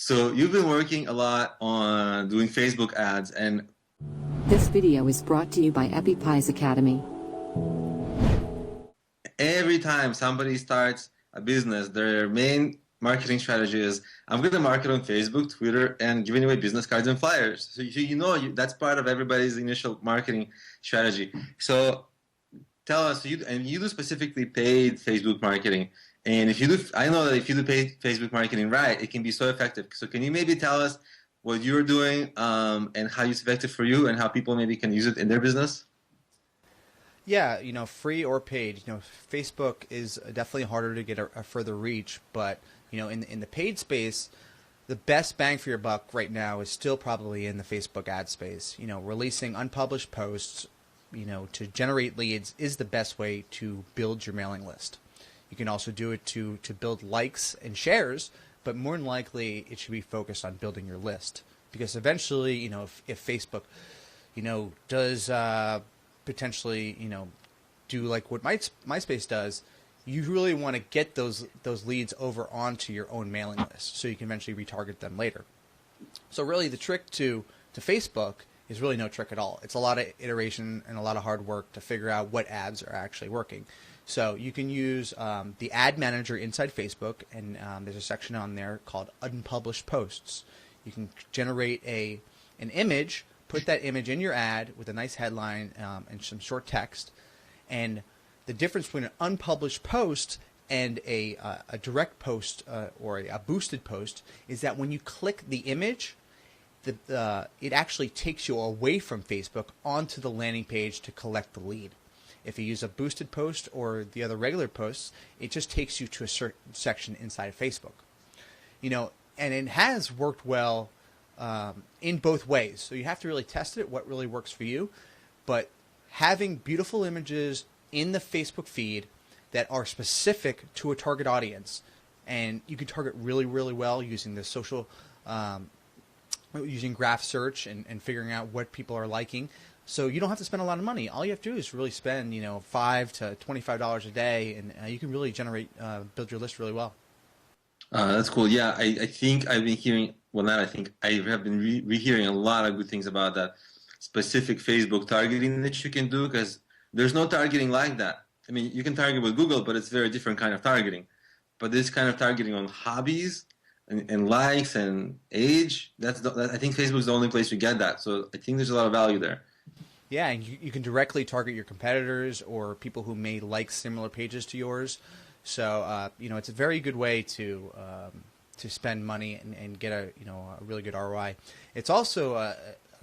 So you've been working a lot on doing Facebook ads, and This video is brought to you by EpiPies Academy. every time somebody starts a business, their main marketing strategy is, I'm going to market on Facebook, Twitter, and giving away business cards and flyers. So that's part of everybody's initial marketing strategy. So tell us, you do specifically paid Facebook marketing. And if you do, I know that if you do paid Facebook marketing right, it can be so effective. So can you maybe tell us what you're doing and how it's effective for you and how people maybe can use it in their business? Yeah, free or paid. Facebook is definitely harder to get a further reach, but in the paid space, the best bang for your buck right now is still probably in the Facebook ad space. Releasing unpublished posts, to generate leads is the best way to build your mailing list. You can also do it to build likes and shares, but more than likely it should be focused on building your list, because eventually, if Facebook, does potentially, do like what MySpace does, you really want to get those leads over onto your own mailing list so you can eventually retarget them later. So really the trick to Facebook is really no trick at all. It's a lot of iteration and a lot of hard work to figure out what ads are actually working. So you can use the ad manager inside Facebook, and there's a section on there called unpublished posts. You can generate an image, put that image in your ad with a nice headline and some short text. And the difference between an unpublished post and a direct post or a boosted post is that when you click the image, it actually takes you away from Facebook onto the landing page to collect the lead. If you use a boosted post or the other regular posts, it just takes you to a certain section inside of Facebook. And it has worked well in both ways. So you have to really test it, what really works for you. But having beautiful images in the Facebook feed that are specific to a target audience, and you can target really, really well using the social, using graph search and figuring out what people are liking. So you don't have to spend a lot of money. All you have to do is really spend, $5 to $25 a day, and you can really build your list really well. That's cool. Yeah, I think I've been hearing, well, not I think, I have been rehearing a lot of good things about that specific Facebook targeting that you can do, because there's no targeting like that. I mean, you can target with Google, but it's a very different kind of targeting. But this kind of targeting on hobbies and likes and age, I think Facebook's the only place you get that. So I think there's a lot of value there. Yeah, and you can directly target your competitors or people who may like similar pages to yours. So it's a very good way to spend money and get a really good ROI. It's also a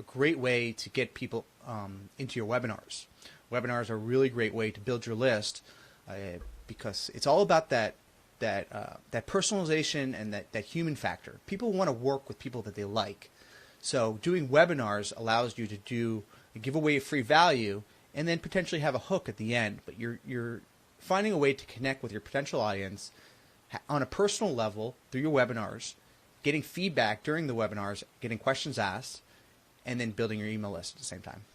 great way to get people into your webinars. Webinars are a really great way to build your list because it's all about that personalization and that human factor. People want to work with people that they like. So doing webinars allows you to give away free value and then potentially have a hook at the end. But you're finding a way to connect with your potential audience on a personal level through your webinars, getting feedback during the webinars, getting questions asked, and then building your email list at the same time.